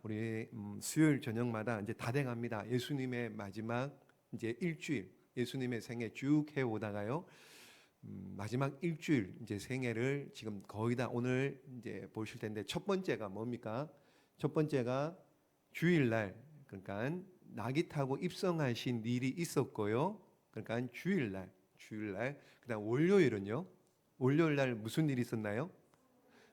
우리 수요일 저녁마다 이제 다 돼갑니다. 예수님의 마지막 이제 일주일, 예수님의 생애 쭉 해오다가요. 마지막 일주일 이제 생애를 지금 거의 다 오늘 이제 보실 텐데, 첫 번째가 뭡니까? 첫 번째가 주일날, 그러니까 낙이 타고 입성하신 일이 있었고요. 그러니까 주일날. 그다음 월요일은요. 월요일날 무슨 일이 있었나요?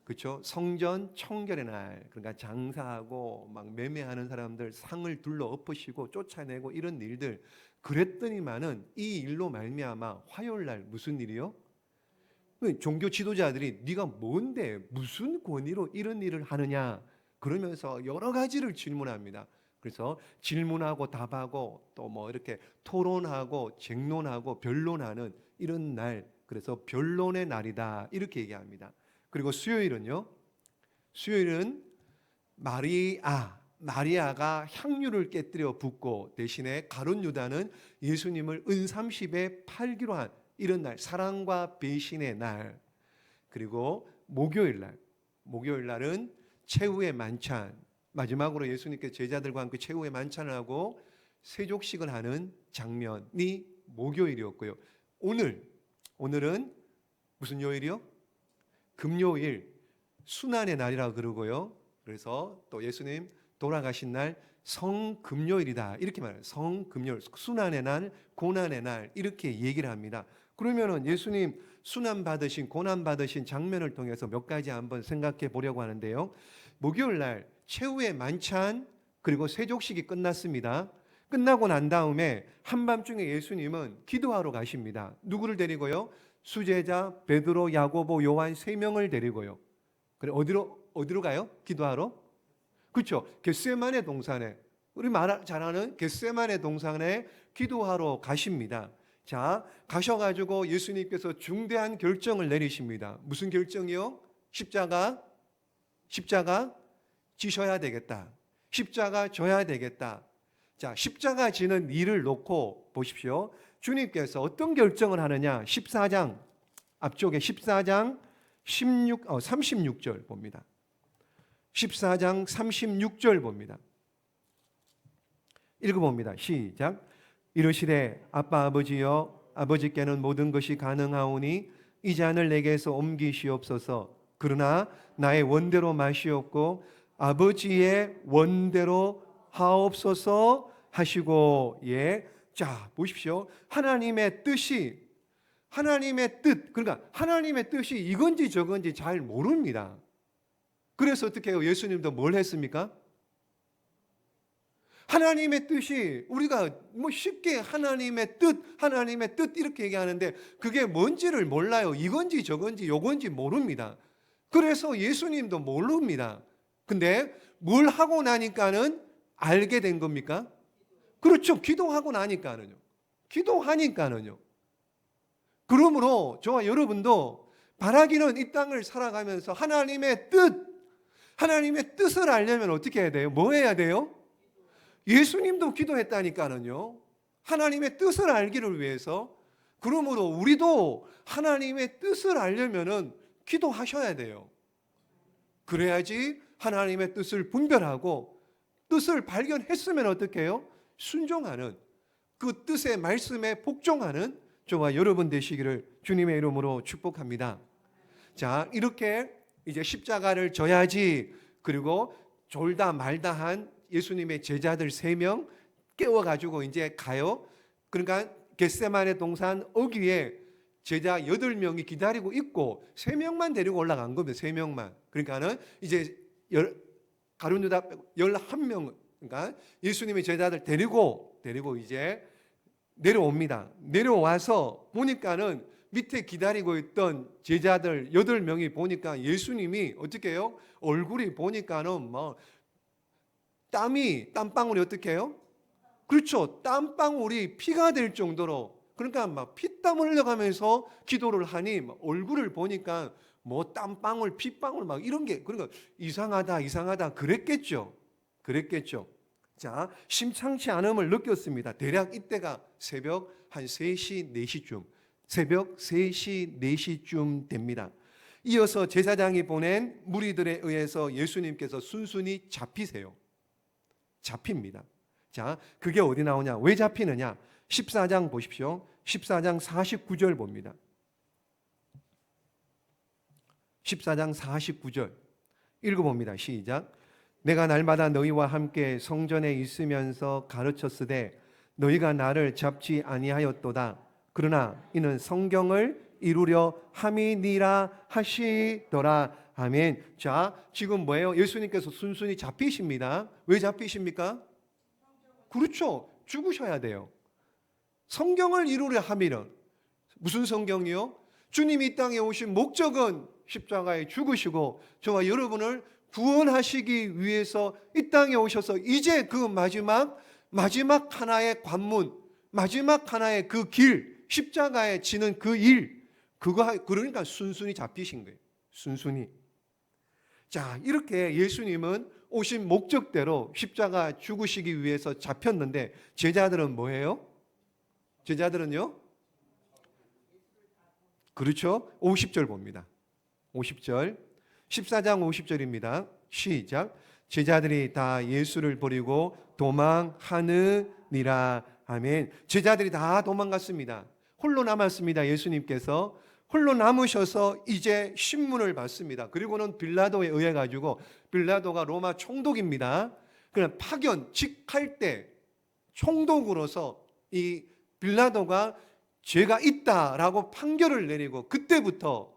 그렇죠? 성전 청결의 날. 그러니까 장사하고 막 매매하는 사람들 상을 둘러 엎으시고 쫓아내고 이런 일들. 그랬더니만은 이 일로 말미암아 화요일날 무슨 일이요? 종교 지도자들이 네가 뭔데 무슨 권위로 이런 일을 하느냐 그러면서 여러 가지를 질문합니다. 그래서 질문하고 답하고 또 뭐 이렇게 토론하고 쟁론하고 변론하는 이런 날, 그래서 변론의 날이다 이렇게 얘기합니다. 그리고 수요일은요. 수요일은 마리아가 향유를 깨뜨려 붓고 대신에 가룟 유다는 예수님을 은삼십에 팔기로 한 이런 날, 사랑과 배신의 날. 그리고 목요일날은 최후의 만찬, 마지막으로 예수님께 제자들과 함께 최후의 만찬을 하고 세족식을 하는 장면이 목요일이었고요. 오늘은 무슨 요일이요? 금요일, 순환의 날이라고 그러고요. 그래서 또 예수님 돌아가신 날 성금요일이다 이렇게 말해요. 성금요일, 순환의 날, 고난의 날 이렇게 얘기를 합니다. 그러면은 예수님 순환 받으신, 고난 받으신 장면을 통해서 몇 가지 한번 생각해 보려고 하는데요. 목요일 날 최후의 만찬 그리고 세족식이 끝났습니다. 끝나고 난 다음에 한밤중에 예수님은 기도하러 가십니다. 누구를 데리고요? 수제자 베드로, 야고보, 요한 3명을 데리고요. 그래 어디로 가요? 기도하러? 그렇죠. 겟세마네 동산에, 우리 잘 아는 겟세마네 동산에 기도하러 가십니다. 자, 가셔가지고 예수님께서 중대한 결정을 내리십니다. 무슨 결정이요? 십자가 지셔야 되겠다. 십자가 져야 되겠다. 자, 십자가 지는 일을 놓고 보십시오. 주님께서 어떤 결정을 하느냐? 14장 앞쪽에 14장 36절 봅니다. 14장 36절 봅니다. 읽어봅니다. 시작. 이르시되 아빠 아버지여, 아버지께는 모든 것이 가능하오니 이 잔을 내게서 옮기시옵소서. 그러나 나의 원대로 마시옵고 아버지의 원대로 하옵소서 하시고. 자, 보십시오. 하나님의 뜻, 그러니까 하나님의 뜻이 이건지 저건지 잘 모릅니다. 그래서 어떻게 해요? 예수님도 뭘 했습니까? 하나님의 뜻이, 우리가 뭐 쉽게 하나님의 뜻 이렇게 얘기하는데 그게 뭔지를 몰라요. 이건지 저건지 요건지 모릅니다. 그래서 예수님도 모릅니다. 근데 뭘 하고 나니까는 알게 된 겁니까? 그렇죠. 기도하니까는요. 그러므로 저와 여러분도 바라기는 이 땅을 살아가면서 하나님의 뜻을 알려면 어떻게 해야 돼요? 뭐 해야 돼요? 예수님도 기도했다니까는요. 하나님의 뜻을 알기를 위해서. 그러므로 우리도 하나님의 뜻을 알려면은 기도하셔야 돼요. 그래야지 하나님의 뜻을 분별하고 뜻을 발견했으면 어떻게 해요? 순종하는, 그 뜻의 말씀에 복종하는 저와 여러분 되시기를 주님의 이름으로 축복합니다. 자, 이렇게 이제 십자가를 져야지, 그리고 졸다 말다한 예수님의 제자들 3명 깨워가지고 이제 가요. 그러니까 겟세마네 동산 어귀에 제자 8명이 기다리고 있고 3명만 데리고 올라간 겁니다. 3명만. 그러니까는 이제 가룟 유다 11명, 그러니까 예수님의 제자들 데리고 이제 내려옵니다. 내려와서 보니까는 밑에 기다리고 있던 제자들 8명이 보니까 예수님이 어떻게 해요? 얼굴이 보니까는 뭐 땀방울이 어떻게 해요? 그렇죠. 땀방울이 피가 될 정도로, 그러니까 막 피땀 흘려가면서 기도를 하니 얼굴을 보니까 뭐 땀방울, 피방울 막 이런 게, 그러니까 이상하다 그랬겠죠. 자, 심상치 않음을 느꼈습니다. 대략 이때가 새벽 한 3시, 4시쯤, 새벽 3시, 4시쯤 됩니다. 이어서 제사장이 보낸 무리들에 의해서 예수님께서 순순히 잡히세요. 잡힙니다. 자, 그게 어디 나오냐? 왜 잡히느냐? 14장 보십시오. 14장 49절 봅니다. 14장 49절 읽어봅니다. 시작. 내가 날마다 너희와 함께 성전에 있으면서 가르쳤으되 너희가 나를 잡지 아니하였도다. 그러나 이는 성경을 이루려 함이니라 하시더라. 아멘. 자, 지금 뭐예요? 예수님께서 순순히 잡히십니다. 왜 잡히십니까? 그렇죠. 죽으셔야 돼요. 성경을 이루려 함이는 무슨 성경이요? 주님이 이 땅에 오신 목적은 십자가에 죽으시고 저와 여러분을 구원하시기 위해서 이 땅에 오셔서 이제 그 마지막 하나의 관문, 마지막 하나의 그 길, 십자가에 지는 그 일, 그러니까 순순히 잡히신 거예요. 순순히. 자, 이렇게 예수님은 오신 목적대로 십자가 죽으시기 위해서 잡혔는데 제자들은 뭐예요? 제자들은요? 그렇죠. 50절 봅니다. 50절. 14장 50절입니다. 시작. 제자들이 다 예수를 버리고 도망하느니라. 아멘. 제자들이 다 도망갔습니다. 홀로 남았습니다. 예수님께서 홀로 남으셔서 이제 신문을 받습니다. 그리고는 빌라도에 의해 가지고 빌라도가 로마 총독입니다. 그냥 파견 직할 때 총독으로서 이 빌라도가 죄가 있다라고 판결을 내리고 그때부터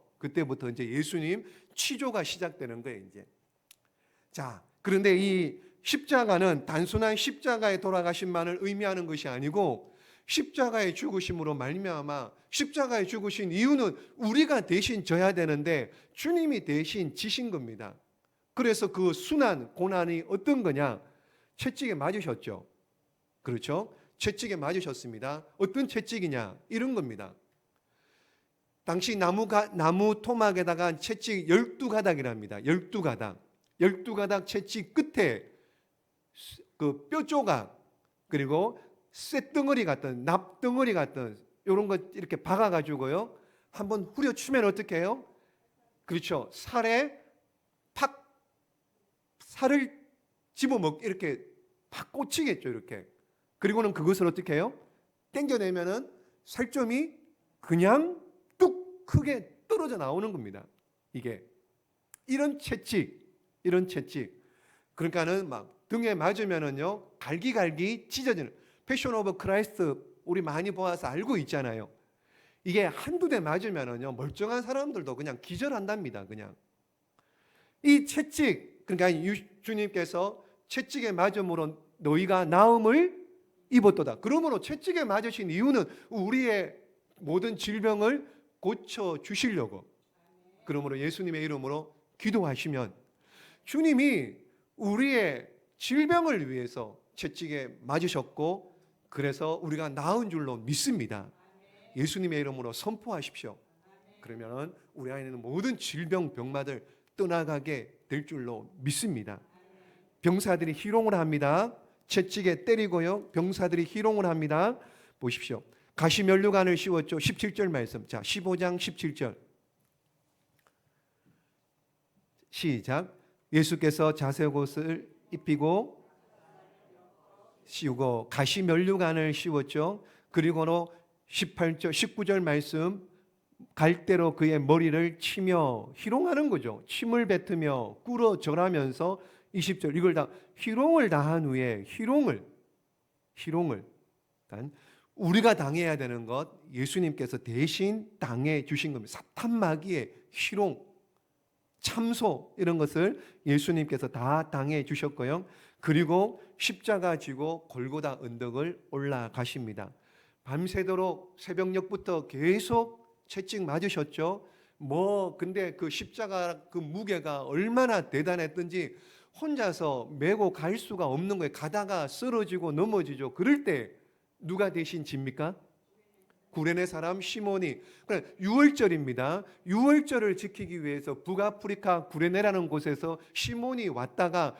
이제 예수님 치조가 시작되는 거예요, 이제. 자, 그런데 이 십자가는 단순한 십자가에 돌아가심만을 의미하는 것이 아니고 십자가의 죽으심으로 말미암아 십자가에 죽으신 이유는 우리가 대신 져야 되는데 주님이 대신 지신 겁니다. 그래서 그 순한 고난이 어떤 거냐? 채찍에 맞으셨죠. 그렇죠? 채찍에 맞으셨습니다. 어떤 채찍이냐? 이런 겁니다. 당시 나무 토막에다가 채찍 12가닥이랍니다. 12가닥. 12가닥 채찍 끝에 그 뼈 조각 그리고 쇳덩어리 같은 납덩어리 같은 이런 것 이렇게 박아가지고요. 한번 후려치면 어떻게 해요? 그렇죠. 살에 팍 살을 이렇게 팍 꽂히겠죠. 이렇게. 그리고는 그것을 어떻게 해요? 당겨내면은 살점이 그냥 뚝 크게 떨어져 나오는 겁니다. 이게 이런 채찍. 그러니까는 막 등에 맞으면은요 갈기갈기 찢어지는. 패션 오브 크라이스트 우리 많이 보아서 알고 있잖아요. 이게 한두 대 맞으면은요 멀쩡한 사람들도 그냥 기절한답니다. 그냥 이 채찍 그러니까 주님께서 채찍에 맞음으로 너희가 나음을 입었도다. 그러므로 채찍에 맞으신 이유는 우리의 모든 질병을 고쳐 주시려고. 그러므로 예수님의 이름으로 기도하시면 주님이 우리의 질병을 위해서 채찍에 맞으셨고 그래서 우리가 나은 줄로 믿습니다. 예수님의 이름으로 선포하십시오. 그러면 우리 안에 있는 모든 질병 병마들 떠나가게 될 줄로 믿습니다. 병사들이 희롱을 합니다. 채찍에 때리고요. 병사들이 희롱을 합니다. 보십시오. 가시면류관을 씌웠죠. 17절 말씀. 자, 15장 17절. 시작. 예수께서 자색옷을 입히고 씌우고 가시면류관을 씌웠죠. 그리고는 18절 19절 말씀 갈대로 그의 머리를 치며 희롱하는 거죠. 침을 뱉으며 꿇어 절하면서 20절 이걸 다 희롱을 다한 후에 희롱을 우리가 당해야 되는 것 예수님께서 대신 당해 주신 겁니다. 사탄 마귀의 희롱, 참소 이런 것을 예수님께서 다 당해 주셨고요. 그리고 십자가 지고 골고다 언덕을 올라가십니다. 밤새도록 새벽녘부터 계속 채찍 맞으셨죠. 근데 그 십자가 그 무게가 얼마나 대단했던지 혼자서 메고 갈 수가 없는 거예요. 가다가 쓰러지고 넘어지죠. 그럴 때 누가 대신 집니까? 구레네 사람 시몬이. 유월절입니다. 유월절을 지키기 위해서 북아프리카 구레네라는 곳에서 시몬이 왔다가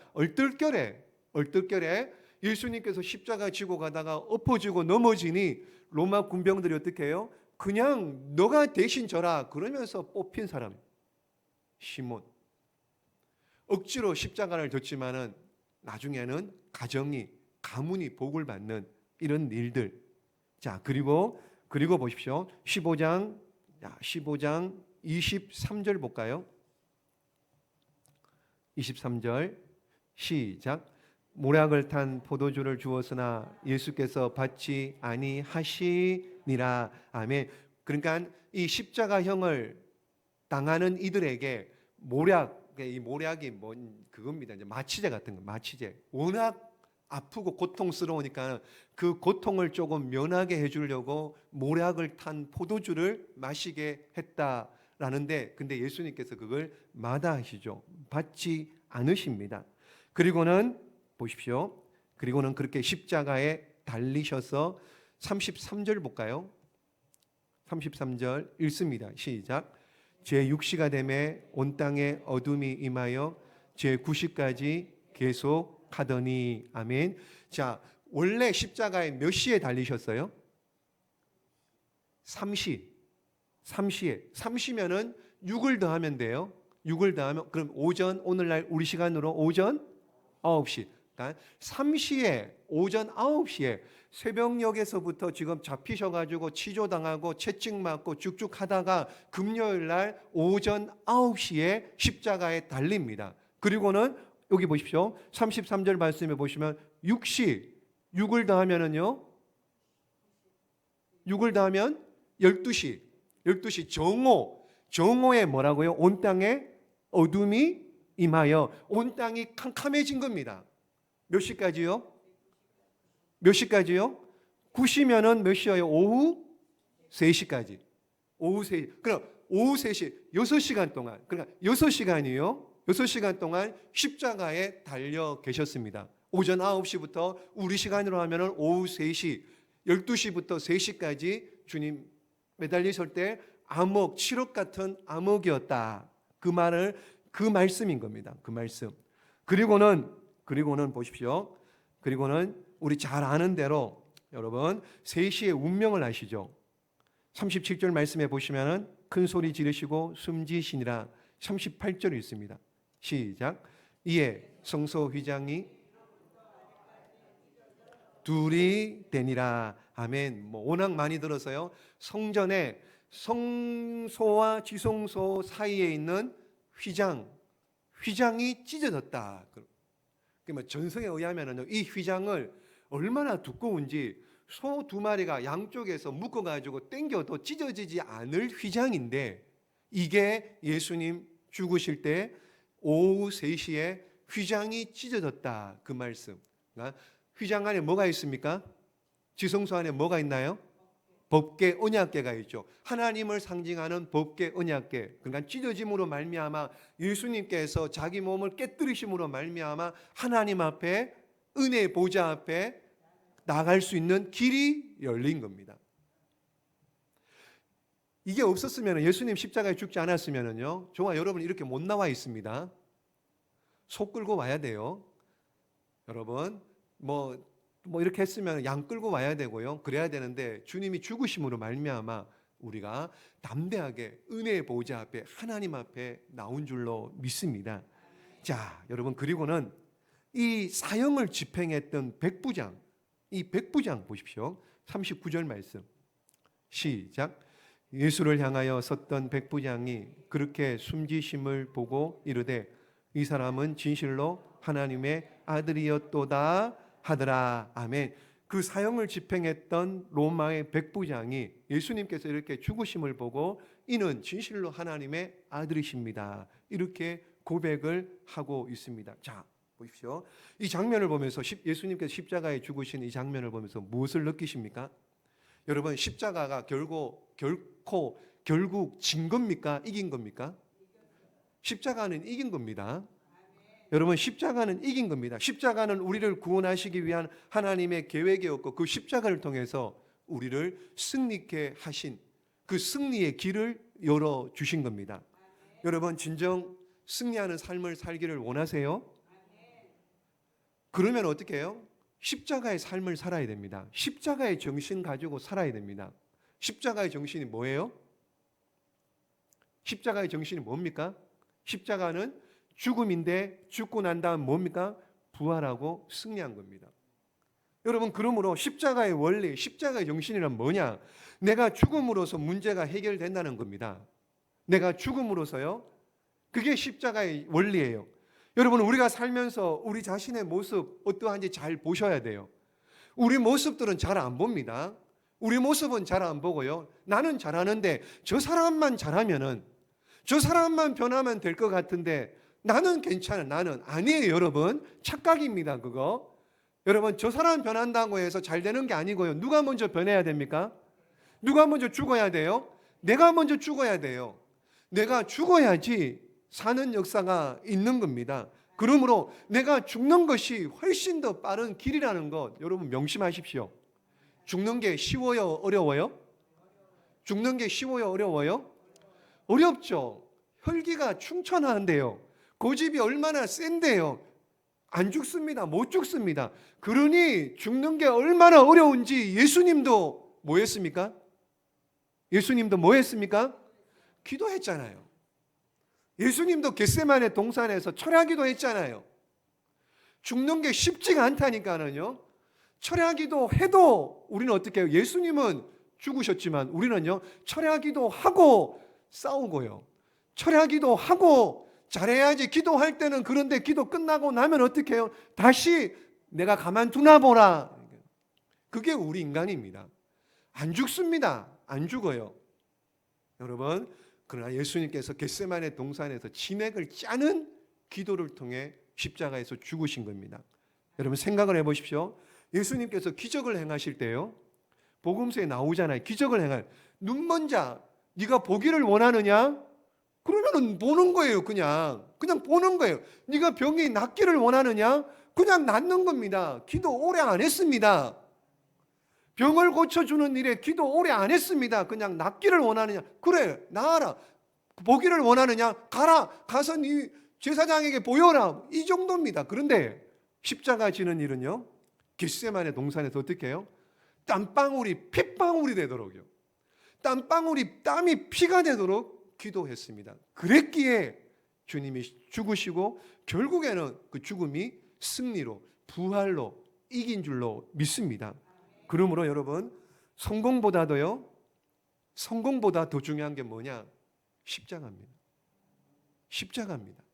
얼떨결에 예수님께서 십자가 지고 가다가 엎어지고 넘어지니 로마 군병들이 어떻게 해요? 그냥 너가 대신 져라 그러면서 뽑힌 사람 시몬. 억지로 십자가를 졌지만은 나중에는 가문이 복을 받는 이런 일들. 자, 그리고 보십시오. 15장 23절 볼까요? 23절 시작. 모략을 탄 포도주를 주었으나 예수께서 받지 아니하시니라. 아멘. 그러니까 이 십자가형을 당하는 이들에게 이 모략이 그겁니다. 이제 마취제 같은 거, 마취제. 워낙 아프고 고통스러우니까 그 고통을 조금 면하게 해주려고 모략을 탄 포도주를 마시게 했다라는데, 근데 예수님께서 그걸 마다하시죠. 받지 않으십니다. 그리고는 보십시오. 그리고는 그렇게 십자가에 달리셔서 33절 볼까요? 33절 읽습니다. 시작. 제6시가 되매 온 땅에 어둠이 임하여 제9시까지 계속 하더니. 아멘. 자, 원래 십자가에 몇 시에 달리셨어요? 3시. 3시면은 6을 더하면 돼요. 6을 더하면 그럼 오늘날 우리 시간으로 오전 9시. 그러니까 3시에, 오전 9시에 새벽녘에서부터 지금 잡히셔가지고 치조당하고 채찍 맞고 쭉쭉 하다가 금요일날 오전 9시에 십자가에 달립니다. 그리고는 여기 보십시오. 33절 말씀에 보시면 6시, 6을 더하면은요, 6을 더하면 12시 정오에 뭐라고요? 온 땅에 어둠이 임하여 온 땅이 캄캄해진 겁니다. 몇 시까지요? 몇 시까지요? 9시면은 몇 시예요? 오후 3시까지. 오후 3시. 그럼 오후 3시, 6시간 동안, 그러니까 6시간이요. 6시간 동안 십자가에 달려 계셨습니다. 오전 9시부터 우리 시간으로 하면은 오후 3시, 12시부터 3시까지 주님 매달리실 때 칠흑 같은 암흑이었다. 그 말씀인 겁니다. 그 말씀. 그리고는 보십시오. 그리고는 우리 잘 아는 대로 여러분 3시의 운명을 아시죠? 37절 말씀해 보시면은 큰 소리 지르시고 숨지시니라. 38절이 있습니다. 시작. 이에 성소 휘장이 둘이 되니라. 아멘. 워낙 많이 들어서요. 성전에 성소와 지성소 사이에 있는 휘장이 찢어졌다. 그러니까 전성에 의하면은 이 휘장을 얼마나 두꺼운지 소 2마리가 양쪽에서 묶어가지고 당겨도 찢어지지 않을 휘장인데, 이게 예수님 죽으실 때 오후 3시에 휘장이 찢어졌다. 그 말씀. 그러니까 휘장 안에 뭐가 있습니까? 지성소 안에 뭐가 있나요? 법궤, 언약궤가 있죠. 하나님을 상징하는 법궤, 언약궤. 그러니까 찢어짐으로 말미암아 예수님께서 자기 몸을 깨뜨리심으로 말미암아 하나님 앞에, 은혜의 보좌 앞에 나갈 수 있는 길이 열린 겁니다. 이게 없었으면, 예수님 십자가에 죽지 않았으면요, 저와 여러분 이렇게 못 나와 있습니다. 소 끌고 와야 돼요. 여러분 뭐 이렇게 했으면 양 끌고 와야 되고요. 그래야 되는데 주님이 죽으심으로 말미암아 우리가 담대하게 은혜의 보좌 앞에, 하나님 앞에 나온 줄로 믿습니다. 자, 여러분, 그리고는 이 사형을 집행했던 백부장, 이 백부장 보십시오. 39절 말씀 시작. 예수를 향하여 섰던 백부장이 그렇게 숨지심을 보고 이르되 이 사람은 진실로 하나님의 아들이었도다 하더라. 아멘. 그 사형을 집행했던 로마의 백부장이 예수님께서 이렇게 죽으심을 보고 이는 진실로 하나님의 아들이십니다, 이렇게 고백을 하고 있습니다. 자, 보십시오. 이 장면을 보면서 예수님께서 십자가에 죽으신 이 장면을 보면서 무엇을 느끼십니까? 여러분, 십자가가 결국 진 겁니까? 이긴 겁니까? 십자가는 이긴 겁니다. 여러분, 십자가는 이긴 겁니다. 십자가는 우리를 구원하시기 위한 하나님의 계획이었고, 그 십자가를 통해서 우리를 승리케 하신 그 승리의 길을 열어주신 겁니다. 여러분, 진정 승리하는 삶을 살기를 원하세요? 그러면 어떻게 해요? 십자가의 삶을 살아야 됩니다. 십자가의 정신 가지고 살아야 됩니다. 십자가의 정신이 뭐예요? 십자가의 정신이 뭡니까? 십자가는 죽음인데 죽고 난 다음 뭡니까? 부활하고 승리한 겁니다. 여러분, 그러므로 십자가의 원리, 십자가의 정신이란 뭐냐? 내가 죽음으로써 문제가 해결된다는 겁니다. 내가 죽음으로써요. 그게 십자가의 원리예요. 여러분, 우리가 살면서 우리 자신의 모습 어떠한지 잘 보셔야 돼요. 우리 모습들은 잘 안 봅니다. 우리 모습은 잘 안 보고요. 나는 잘하는데 저 사람만 잘하면은, 저 사람만 변하면 될 것 같은데 나는 괜찮아. 나는 아니에요. 여러분, 착각입니다. 그거. 여러분, 저 사람 변한다고 해서 잘 되는 게 아니고요. 누가 먼저 변해야 됩니까? 누가 먼저 죽어야 돼요? 내가 먼저 죽어야 돼요. 내가 죽어야지 사는 역사가 있는 겁니다. 그러므로 내가 죽는 것이 훨씬 더 빠른 길이라는 것 여러분 명심하십시오. 죽는 게 쉬워요? 어려워요? 죽는 게 쉬워요? 어려워요? 어렵죠. 혈기가 충천하는데요. 고집이 얼마나 센데요. 안 죽습니다. 못 죽습니다. 그러니 죽는 게 얼마나 어려운지 예수님도 뭐 했습니까? 예수님도 뭐 했습니까? 기도했잖아요. 예수님도 겟세마네 동산에서 철야기도 했잖아요. 죽는 게 쉽지가 않다니까는요. 철야기도 해도 우리는 어떻게 해요? 예수님은 죽으셨지만 우리는요, 철야기도 하고 싸우고요. 철야기도 하고 잘해야지 기도할 때는. 그런데 기도 끝나고 나면 어떻게 해요? 다시 내가 가만두나 보라. 그게 우리 인간입니다. 안 죽습니다. 안 죽어요. 여러분, 그러나 예수님께서 겟세마네 동산에서 진액을 짜는 기도를 통해 십자가에서 죽으신 겁니다. 여러분, 생각을 해보십시오. 예수님께서 기적을 행하실 때요, 복음서에 나오잖아요. 기적을 행할 눈먼 자, 네가 보기를 원하느냐? 그러면은 보는 거예요. 그냥 보는 거예요. 네가 병이 낫기를 원하느냐? 그냥 낫는 겁니다. 기도 오래 안 했습니다. 병을 고쳐주는 일에 기도 오래 안 했습니다. 그냥 낫기를 원하느냐? 그래, 나아라. 보기를 원하느냐? 가라. 가서 네 제사장에게 보여라. 이 정도입니다. 그런데 십자가 지는 일은요, 겟세마네 동산에서 어떻게 해요? 땀방울이 핏방울이 되도록요, 땀방울이 땀이 피가 되도록 기도했습니다. 그랬기에 주님이 죽으시고 결국에는 그 죽음이 승리로, 부활로 이긴 줄로 믿습니다. 그러므로 여러분, 성공보다 더 중요한 게 뭐냐? 십자가입니다. 십자가입니다.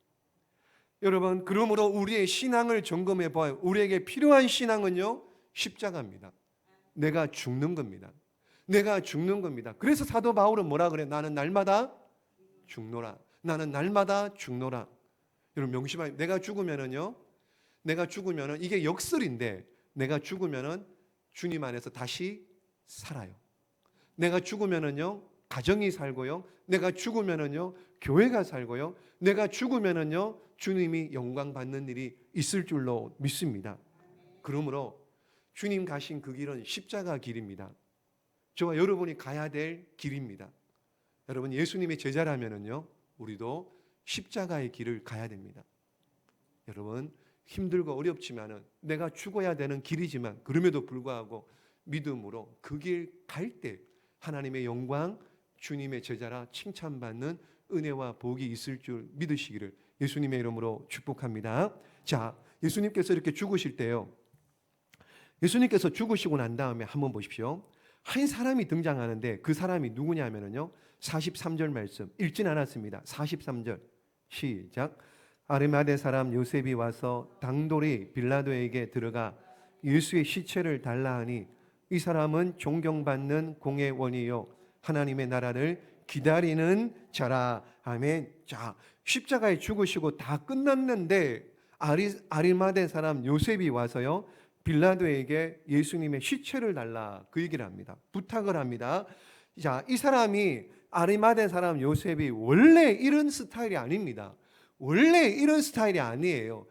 여러분, 그러므로 우리의 신앙을 점검해 봐요. 우리에게 필요한 신앙은요, 십자가입니다. 내가 죽는 겁니다. 내가 죽는 겁니다. 그래서 사도 바울은 뭐라 그래? 나는 날마다 죽노라. 나는 날마다 죽노라. 여러분 명심하세요. 내가 죽으면은요, 이게 역설인데, 내가 죽으면은 주님 안에서 다시 살아요. 내가 죽으면은요, 가정이 살고요. 내가 죽으면은요, 교회가 살고요. 내가 죽으면은요, 주님이 영광 받는 일이 있을 줄로 믿습니다. 그러므로 주님 가신 그 길은 십자가 길입니다. 저와 여러분이 가야 될 길입니다. 여러분, 예수님의 제자라면은요, 우리도 십자가의 길을 가야 됩니다. 여러분, 힘들고 어렵지만은, 내가 죽어야 되는 길이지만 그럼에도 불구하고 믿음으로 그 길 갈 때 하나님의 영광, 주님의 제자라 칭찬받는 은혜와 복이 있을 줄 믿으시기를 예수님의 이름으로 축복합니다. 자, 예수님께서 이렇게 죽으실 때요, 예수님께서 죽으시고 난 다음에 한번 보십시오. 한 사람이 등장하는데 그 사람이 누구냐면요, 43절 말씀 읽진 않았습니다. 43절 시작. 아리마대 사람 요셉이 와서 당돌이 빌라도에게 들어가 예수의 시체를 달라 하니, 이 사람은 존경받는 공회원이요 하나님의 나라를 기다리는 자라. 아멘. 자, 십자가에 죽으시고 다 끝났는데 아리마대 사람 요셉이 와서요, 빌라도에게 예수님의 시체를 달라, 그 얘기를 합니다. 부탁을 합니다. 자, 이 사람이, 아리마대 사람 요셉이 원래 이런 스타일이 아닙니다. 원래 이런 스타일이 아니에요.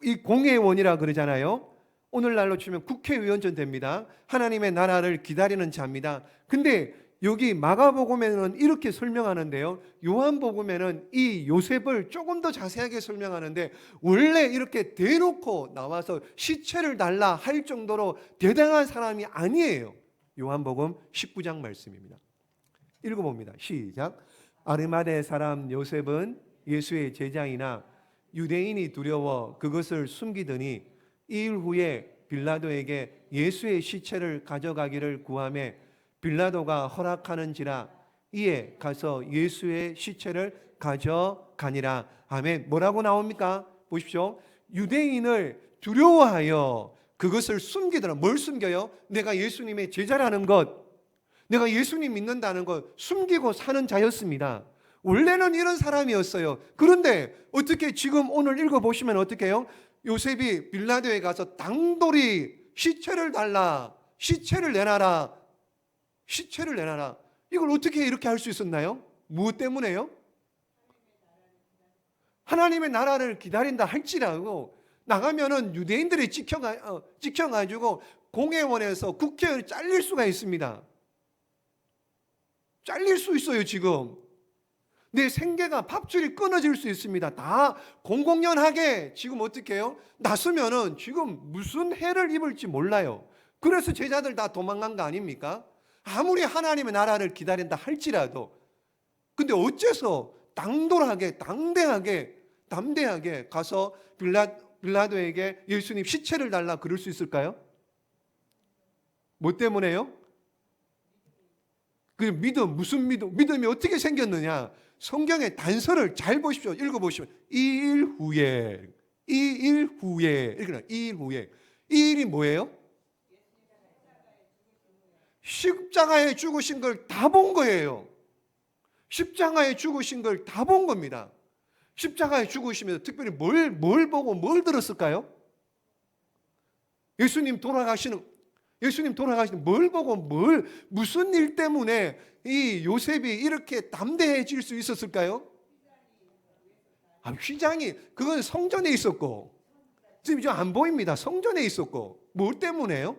이 공회원이라 그러잖아요. 오늘날로 치면 국회의원쯤 됩니다. 하나님의 나라를 기다리는 자입니다. 근데 여기 마가복음에는 이렇게 설명하는데요, 요한복음에는 이 요셉을 조금 더 자세하게 설명하는데, 원래 이렇게 대놓고 나와서 시체를 달라 할 정도로 대단한 사람이 아니에요. 요한복음 19장 말씀입니다. 읽어봅니다. 시작. 아리마대 사람 요셉은 예수의 제자이나 유대인이 두려워 그것을 숨기더니 2일 후에 빌라도에게 예수의 시체를 가져가기를 구하매 빌라도가 허락하는지라 이에 가서 예수의 시체를 가져가니라. 아멘. 뭐라고 나옵니까? 보십시오. 유대인을 두려워하여 그것을 숨기더라. 뭘 숨겨요? 내가 예수님의 제자라는 것, 내가 예수님 믿는다는 것 숨기고 사는 자였습니다. 원래는 이런 사람이었어요. 그런데 어떻게 지금 오늘 읽어보시면 어떻게 해요? 요셉이 빌라도에 가서 당돌이 시체를 달라, 시체를 내놔라, 시체를 내놔라. 이걸 어떻게 이렇게 할 수 있었나요? 무엇 때문에요? 하나님의 나라를 기다린다 할지라도 나가면은 유대인들이 찍혀가지고 공회원에서 국회의원이 잘릴 수가 있습니다. 잘릴 수 있어요. 지금 내 생계가 밥줄이 끊어질 수 있습니다. 다 공공연하게 지금 어떻게 해요? 나서면은 지금 무슨 해를 입을지 몰라요. 그래서 제자들 다 도망간 거 아닙니까? 아무리 하나님의 나라를 기다린다 할지라도. 근데 어째서 당돌하게 담대하게 가서 빌라도에게 예수님 시체를 달라 그럴 수 있을까요? 뭐 때문에요? 그 믿음, 무슨 믿음? 믿음이 어떻게 생겼느냐? 성경의 단서를 잘 보십시오. 읽어보시면 2일 후에 이렇게 2일 후에. 이 일이 뭐예요? 십자가에 죽으신 걸 다 본 거예요. 십자가에 죽으신 걸 다 본 겁니다. 십자가에 죽으시면서 특별히 뭘 보고 뭘 들었을까요? 예수님 돌아가시는 뭘 보고 무슨 일 때문에 이 요셉이 이렇게 담대해질 수 있었을까요? 휘장이 그건 성전에 있었고, 지금 이제 안 보입니다. 성전에 있었고, 뭘 때문에요?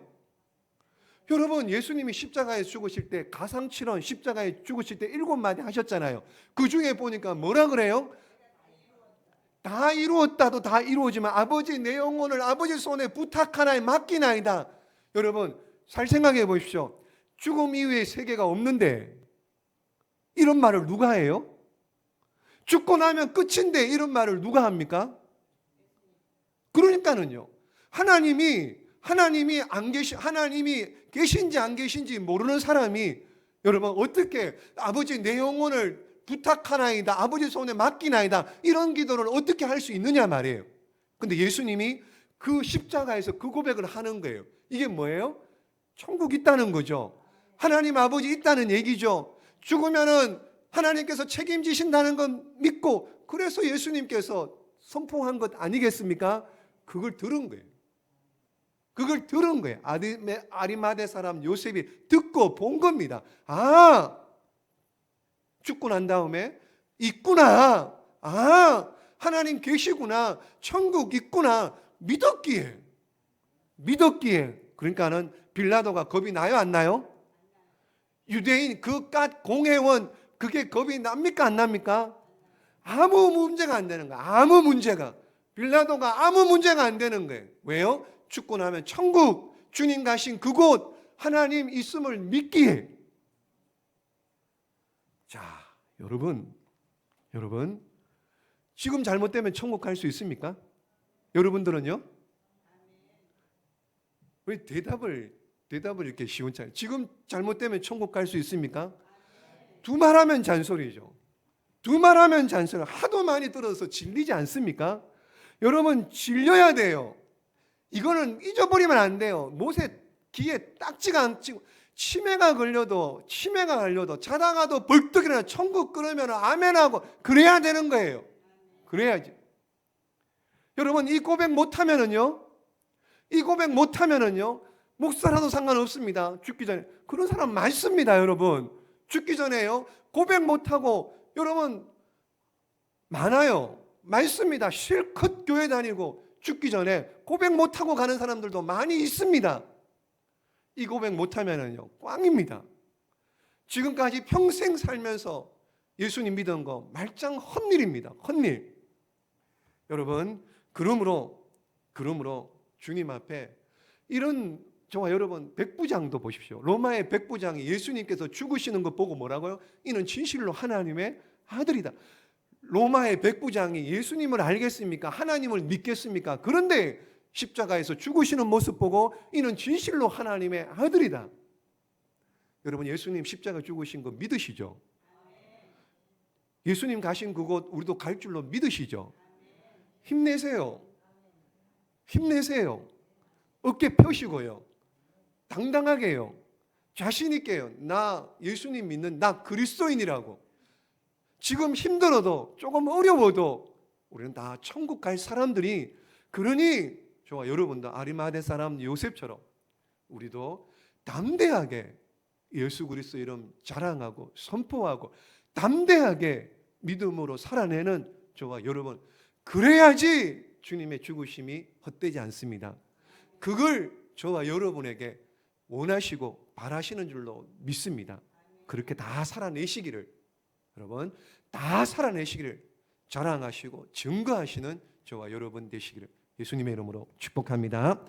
여러분, 예수님이 십자가에 죽으실 때 가상칠언 십자가에 죽으실 때 7마디 하셨잖아요. 그 중에 보니까 뭐라 그래요? 다 이루었다도 다 이루어지만 아버지 내 영혼을 아버지 손에 부탁하나에 맡기나이다. 여러분 잘 생각해 보십시오. 죽음 이후의 세계가 없는데 이런 말을 누가 해요? 죽고 나면 끝인데 이런 말을 누가 합니까? 그러니까는요, 하나님이 계신지 안 계신지 모르는 사람이 여러분 어떻게 아버지 내 영혼을 부탁하나이다, 아버지 손에 맡기나이다, 이런 기도를 어떻게 할 수 있느냐 말이에요. 근데 예수님이 그 십자가에서 그 고백을 하는 거예요. 이게 뭐예요? 천국 있다는 거죠. 하나님 아버지 있다는 얘기죠. 죽으면은 하나님께서 책임지신다는 건 믿고, 그래서 예수님께서 선포한 것 아니겠습니까? 그걸 들은 거예요. 아리마대 사람 요셉이 듣고 본 겁니다. 죽고 난 다음에 있구나. 하나님 계시구나. 천국 있구나. 믿었기에. 그러니까는 빌라도가 겁이 나요, 안 나요? 유대인 그깟 공회원 그게 겁이 납니까, 안 납니까? 아무 문제가 안 되는 거야. 빌라도가 아무 문제가 안 되는 거예요. 왜요? 죽고 나면 천국, 주님 가신 그곳, 하나님 있음을 믿기에. 자, 여러분 지금 잘못되면 천국 갈 수 있습니까? 여러분들은요? 왜 대답을 이렇게 시원찮아요? 지금 잘못되면 천국 갈 수 있습니까? 두말하면 잔소리죠. 하도 많이 들어서 질리지 않습니까? 여러분 질려야 돼요. 이거는 잊어버리면 안 돼요. 못에 귀에 딱지가 안 찍고 치매가 걸려도 자다가도 벌떡 일어나 천국 끊으면 아멘하고 그래야 되는 거예요. 그래야지. 여러분 이 고백 못하면은요 목사라도 상관없습니다. 죽기 전에 그런 사람 많습니다. 여러분 죽기 전에요 고백 못하고 여러분 많아요. 많습니다. 실컷 교회 다니고 죽기 전에 고백 못하고 가는 사람들도 많이 있습니다. 이 고백 못하면은요 꽝입니다. 지금까지 평생 살면서 예수님 믿은 거 말짱 헛일입니다. 헛일. 여러분 그러므로 주님 앞에 이런 저와 여러분 백부장도 보십시오. 로마의 백부장이 예수님께서 죽으시는 거 보고 뭐라고요? 이는 진실로 하나님의 아들이다. 로마의 백부장이 예수님을 알겠습니까? 하나님을 믿겠습니까? 그런데 십자가에서 죽으시는 모습 보고 이는 진실로 하나님의 아들이다. 여러분, 예수님 십자가 죽으신 거 믿으시죠? 예수님 가신 그곳 우리도 갈 줄로 믿으시죠? 힘내세요. 힘내세요. 어깨 펴시고요. 당당하게요. 자신 있게요. 나 예수님 믿는 나 그리스도인이라고. 지금 힘들어도 조금 어려워도 우리는 다 천국 갈 사람들이, 그러니 저와 여러분도 아리마대 사람 요셉처럼 우리도 담대하게 예수 그리스도 이름 자랑하고 선포하고 담대하게 믿음으로 살아내는 저와 여러분, 그래야지 주님의 죽으심이 헛되지 않습니다. 그걸 저와 여러분에게 원하시고 바라시는 줄로 믿습니다. 그렇게 다 살아내시기를, 여러분 다 살아내시기를 자랑하시고 증거하시는 저와 여러분 되시기를 예수님의 이름으로 축복합니다.